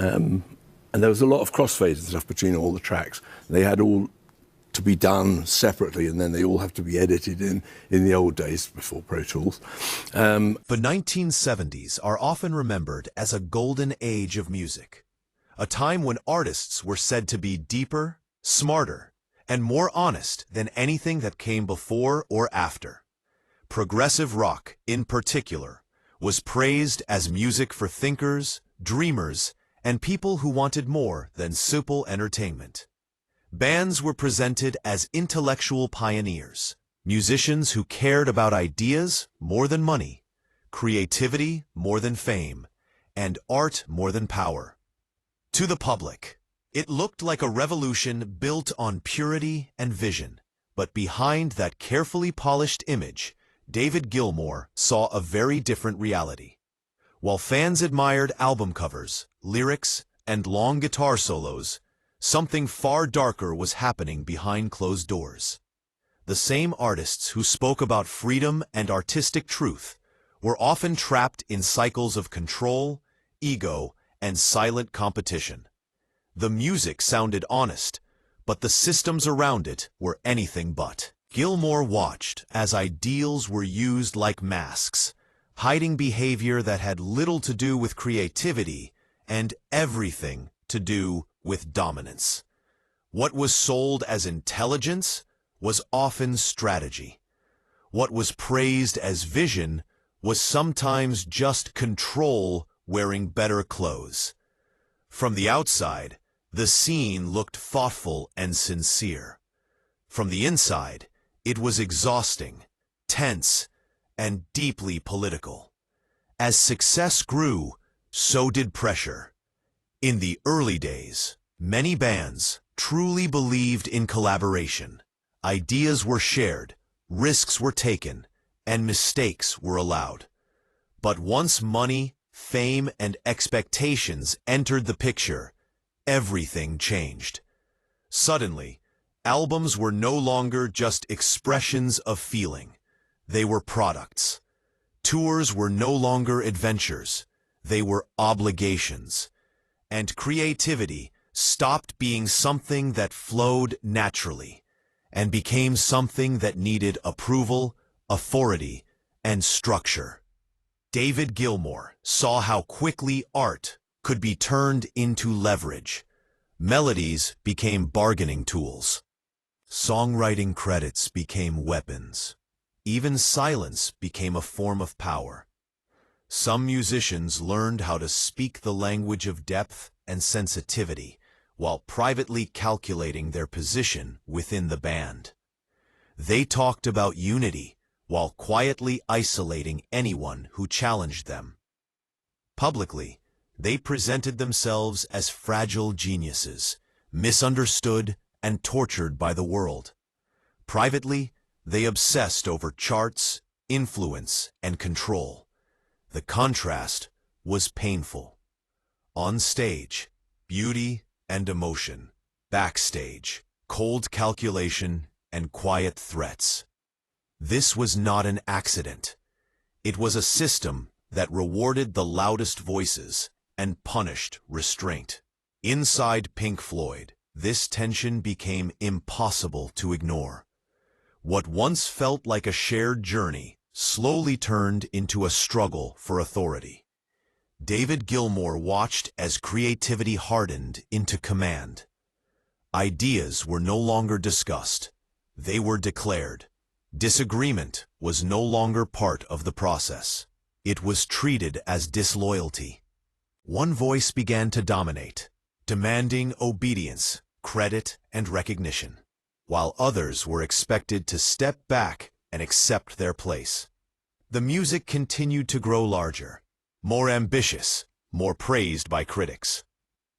And there was a lot of crossfades and stuff between all the tracks. They had all to be done separately, and then they all have to be edited in the old days before Pro Tools. The 1970s are often remembered as a golden age of music, a time when artists were said to be deeper, smarter, and more honest than anything that came before or after. Progressive rock, in particular, was praised as music for thinkers, dreamers, and people who wanted more than simple entertainment. Bands were presented as intellectual pioneers, musicians who cared about ideas more than money, creativity more than fame, and art more than power. To the public, it looked like a revolution built on purity and vision, but behind that carefully polished image, David Gilmour saw a very different reality. While fans admired album covers, lyrics, and long guitar solos, something far darker was happening behind closed doors. The same artists who spoke about freedom and artistic truth were often trapped in cycles of control, ego, and silent competition. The music sounded honest, but the systems around it were anything but. Gilmour watched as ideals were used like masks, hiding behavior that had little to do with creativity and everything to do with dominance. What was sold as intelligence was often strategy. What was praised as vision was sometimes just control wearing better clothes. From the outside, the scene looked thoughtful and sincere. From the inside, it was exhausting, tense, and deeply political. As success grew, so did pressure. In the early days, many bands truly believed in collaboration. Ideas were shared, risks were taken, and mistakes were allowed. But once money, fame, and expectations entered the picture, everything changed. Suddenly, albums were no longer just expressions of feeling. They were products. Tours were no longer adventures. They were obligations. And creativity stopped being something that flowed naturally and became something that needed approval, authority, and structure. David Gilmour saw how quickly art could be turned into leverage. Melodies became bargaining tools. Songwriting credits became weapons. Even silence became a form of power. Some musicians learned how to speak the language of depth and sensitivity while privately calculating their position within the band. They talked about unity while quietly isolating anyone who challenged them. Publicly, they presented themselves as fragile geniuses, misunderstood and tortured by the world. Privately, they obsessed over charts, influence, and control. The contrast was painful. On stage, beauty and emotion. Backstage, cold calculation and quiet threats. This was not an accident. It was a system that rewarded the loudest voices and punished restraint. Inside Pink Floyd, this tension became impossible to ignore. What once felt like a shared journey slowly turned into a struggle for authority. David Gilmour watched as creativity hardened into command. Ideas were no longer discussed. They were declared. Disagreement was no longer part of the process. It was treated as disloyalty. One voice began to dominate, demanding obedience, credit, and recognition, while others were expected to step back and accept their place. The music continued to grow larger, more ambitious, more praised by critics.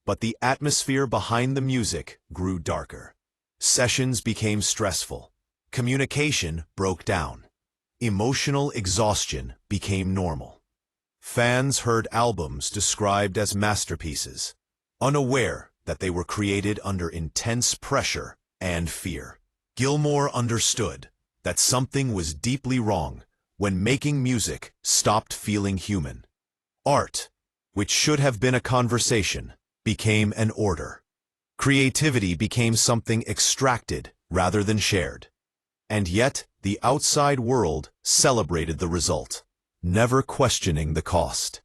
But the atmosphere behind the music grew darker. Sessions became stressful. Communication broke down. Emotional exhaustion became normal. Fans heard albums described as masterpieces, unaware that they were created under intense pressure and fear. Gilmour understood that something was deeply wrong when making music stopped feeling human. Art, which should have been a conversation, became an order. Creativity became something extracted rather than shared. And yet, the outside world celebrated the result, never questioning the cost.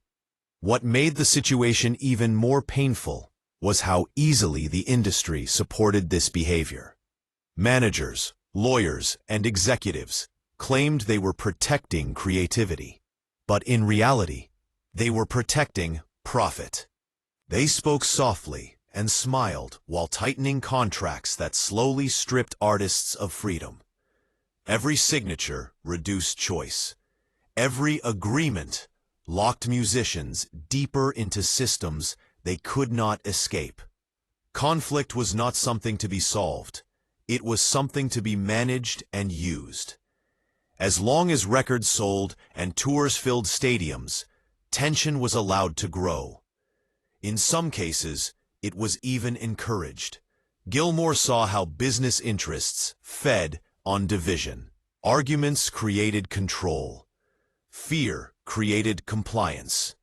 What made the situation even more painful was how easily the industry supported this behavior. Managers, lawyers, and executives claimed they were protecting creativity. But in reality, they were protecting profit. They spoke softly and smiled while tightening contracts that slowly stripped artists of freedom. Every signature reduced choice. Every agreement locked musicians deeper into systems they could not escape. Conflict was not something to be solved. It was something to be managed and used. As long as records sold and tours filled stadiums, tension was allowed to grow. In some cases, it was even encouraged. Gilmour saw how business interests fed on division. Arguments created control. Fear created compliance.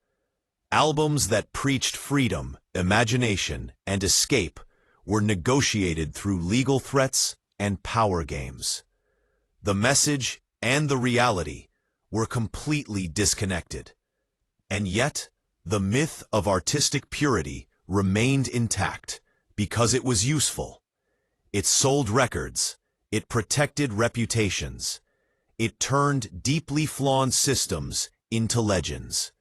Albums that preached freedom, imagination, and escape were negotiated through legal threats and power games. The message and the reality were completely disconnected. And yet, the myth of artistic purity remained intact because it was useful. It sold records. It protected reputations. It turned deeply flawed systems into legends.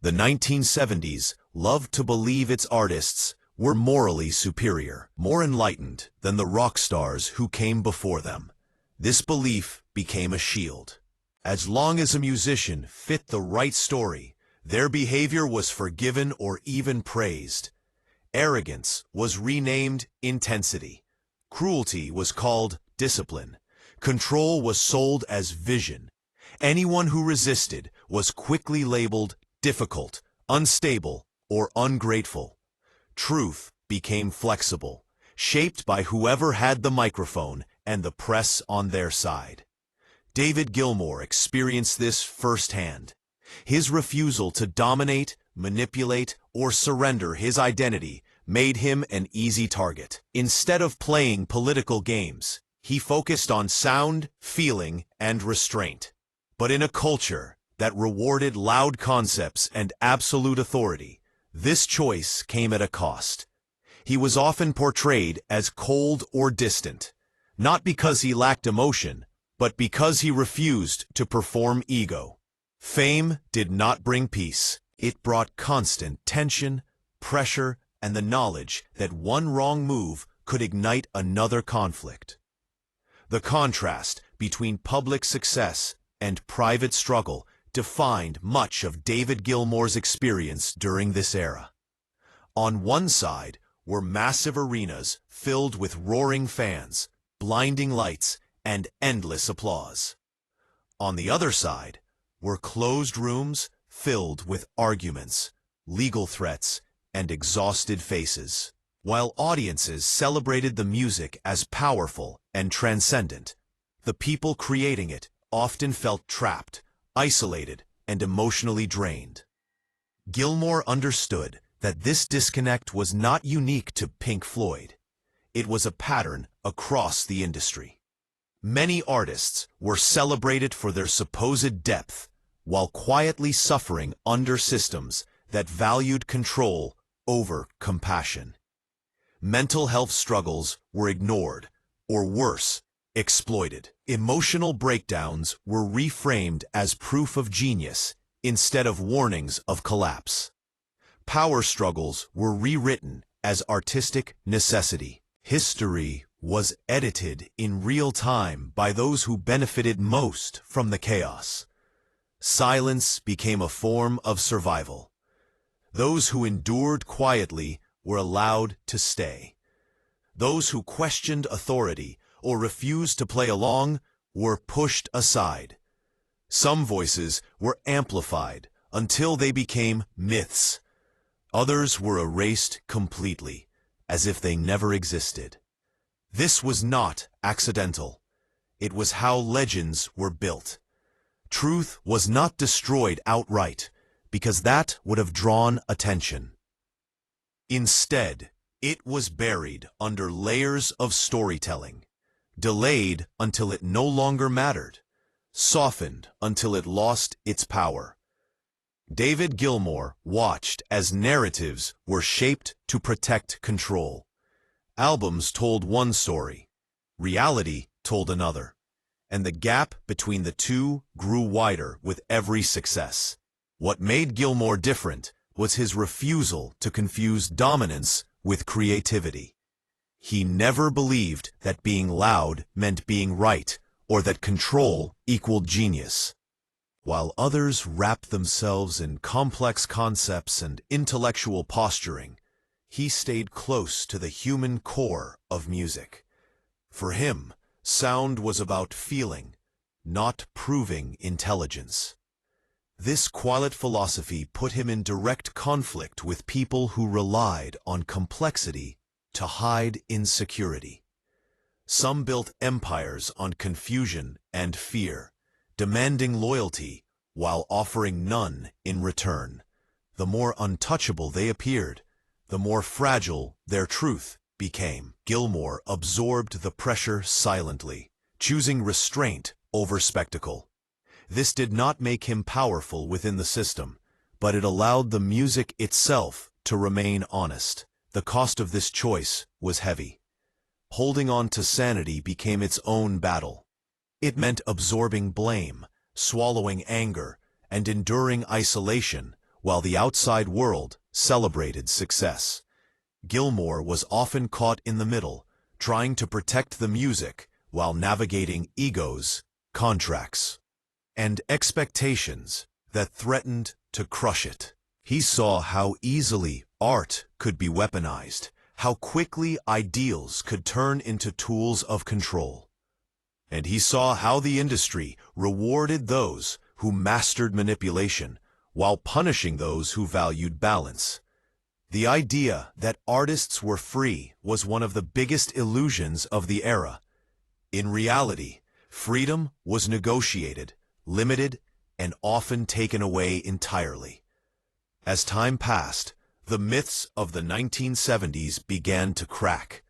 The 1970s loved to believe its artists were morally superior, more enlightened than the rock stars who came before them. This belief became a shield. As long as a musician fit the right story, their behavior was forgiven or even praised. Arrogance was renamed intensity. Cruelty was called discipline. Control was sold as vision. Anyone who resisted was quickly labeled difficult, unstable, or ungrateful. Truth became flexible, shaped by whoever had the microphone and the press on their side. David Gilmour experienced this firsthand. His refusal to dominate, manipulate, or surrender his identity made him an easy target. Instead of playing political games, he focused on sound, feeling, and restraint. But in a culture that rewarded loud concepts and absolute authority, this choice came at a cost. He was often portrayed as cold or distant, not because he lacked emotion, but because he refused to perform ego. Fame did not bring peace. It brought constant tension, pressure, and the knowledge that one wrong move could ignite another conflict. The contrast between public success and private struggle defined much of David Gilmour's experience during this era. On one side were massive arenas filled with roaring fans, blinding lights, and endless applause. On the other side were closed rooms filled with arguments, legal threats, and exhausted faces. While audiences celebrated the music as powerful and transcendent, the people creating it often felt trapped, isolated, and emotionally drained. Gilmour understood that this disconnect was not unique to Pink Floyd. It was a pattern across the industry. Many artists were celebrated for their supposed depth, while quietly suffering under systems that valued control over compassion. Mental health struggles were ignored, or worse, exploited. Emotional breakdowns were reframed as proof of genius instead of warnings of collapse. Power struggles were rewritten as artistic necessity. History was edited in real time by those who benefited most from the chaos. Silence became a form of survival. Those who endured quietly were allowed to stay. Those who questioned authority or refused to play along were pushed aside. Some voices were amplified until they became myths. Others were erased completely, as if they never existed. This was not accidental. It was how legends were built. Truth was not destroyed outright, because that would have drawn attention. Instead, it was buried under layers of storytelling, delayed until it no longer mattered, softened until it lost its power. David Gilmour watched as narratives were shaped to protect control. Albums told one story, reality told another, and the gap between the two grew wider with every success. What made Gilmour different was his refusal to confuse dominance with creativity. He never believed that being loud meant being right, or that control equaled genius. While others wrapped themselves in complex concepts and intellectual posturing, he stayed close to the human core of music. For him, sound was about feeling, not proving intelligence. This quiet philosophy put him in direct conflict with people who relied on complexity to hide insecurity. Some built empires on confusion and fear, demanding loyalty while offering none in return. The more untouchable they appeared, the more fragile their truth became. Gilmour absorbed the pressure silently, choosing restraint over spectacle. This did not make him powerful within the system, but it allowed the music itself to remain honest. The cost of this choice was heavy. Holding on to sanity became its own battle. It meant absorbing blame, swallowing anger, and enduring isolation while the outside world celebrated success. Gilmour was often caught in the middle, trying to protect the music while navigating egos, contracts, and expectations that threatened to crush it. He saw how easily art could be weaponized, how quickly ideals could turn into tools of control. And he saw how the industry rewarded those who mastered manipulation while punishing those who valued balance. The idea that artists were free was one of the biggest illusions of the era. In reality, freedom was negotiated, limited, and often taken away entirely. As time passed, the myths of the 1970s began to crack.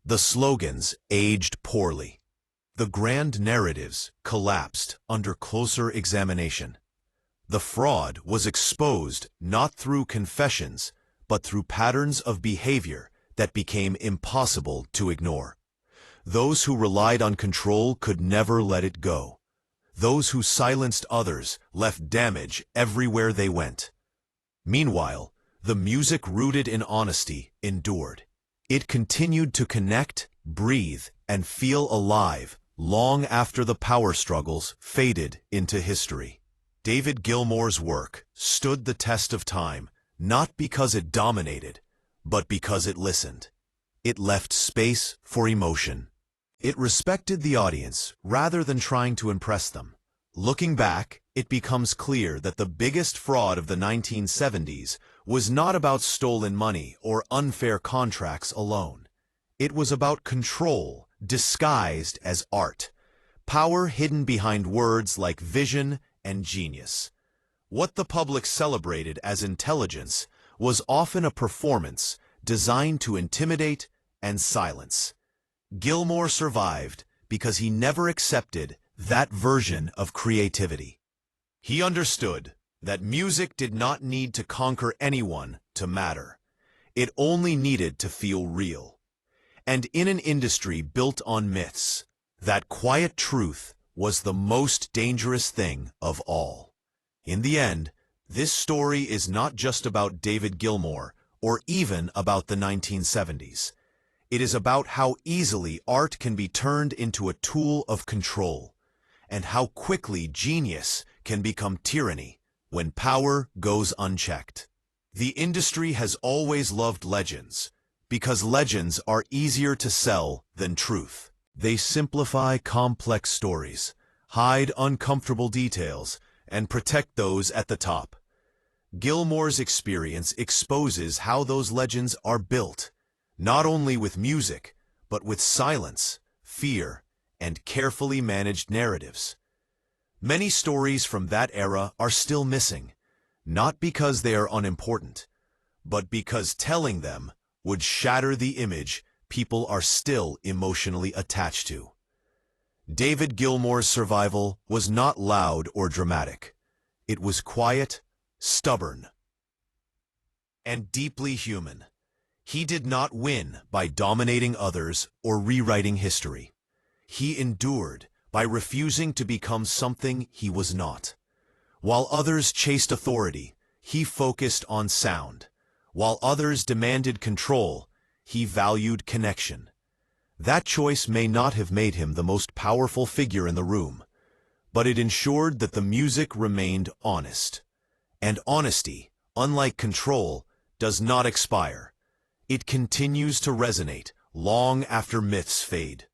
The slogans aged poorly. The grand narratives collapsed under closer examination. The fraud was exposed not through confessions, but through patterns of behavior that became impossible to ignore. Those who relied on control could never let it go. Those who silenced others left damage everywhere they went. Meanwhile, the music rooted in honesty endured. It continued to connect, breathe, and feel alive long after the power struggles faded into history. David Gilmour's work stood the test of time, not because it dominated, but because it listened. It left space for emotion. It respected the audience rather than trying to impress them. Looking back, it becomes clear that the biggest fraud of the 1970s was not about stolen money or unfair contracts alone. It was about control disguised as art, power hidden behind words like vision and genius. What the public celebrated as intelligence was often a performance designed to intimidate and silence. Gilmour survived because he never accepted that version of creativity. He understood that music did not need to conquer anyone to matter. It only needed to feel real. And in an industry built on myths, that quiet truth was the most dangerous thing of all. In the end, this story is not just about David Gilmour or even about the 1970s. It is about how easily art can be turned into a tool of control, and how quickly genius can become tyranny when power goes unchecked. The industry has always loved legends, because legends are easier to sell than truth. They simplify complex stories, hide uncomfortable details, and protect those at the top. Gilmour's experience exposes how those legends are built, not only with music, but with silence, fear, and carefully managed narratives. Many stories from that era are still missing, not because they are unimportant, but because telling them would shatter the image people are still emotionally attached to. David Gilmour's survival was not loud or dramatic. It was quiet, stubborn, and deeply human. He did not win by dominating others or rewriting history. He endured by refusing to become something he was not. While others chased authority, he focused on sound. While others demanded control, he valued connection. That choice may not have made him the most powerful figure in the room, but it ensured that the music remained honest. And honesty, unlike control, does not expire. It continues to resonate long after myths fade.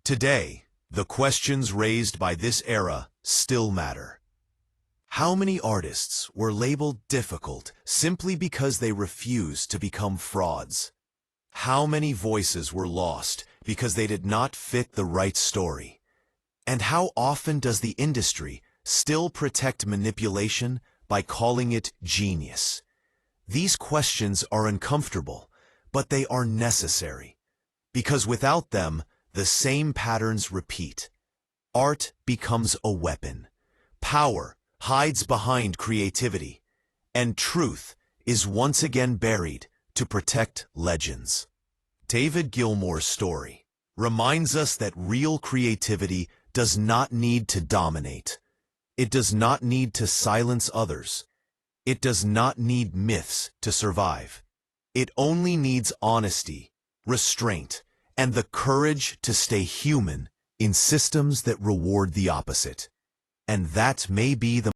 Today, the questions raised by this era still matter. How many artists were labeled difficult simply because they refused to become frauds? How many voices were lost because they did not fit the right story? And how often does the industry still protect manipulation by calling it genius? These questions are uncomfortable, but they are necessary, because without them, the same patterns repeat. Art becomes a weapon. Power hides behind creativity, and truth is once again buried to protect legends. David Gilmour's story reminds us that real creativity does not need to dominate. It does not need to silence others. It does not need myths to survive. It only needs honesty, restraint, and the courage to stay human in systems that reward the opposite. And that may be the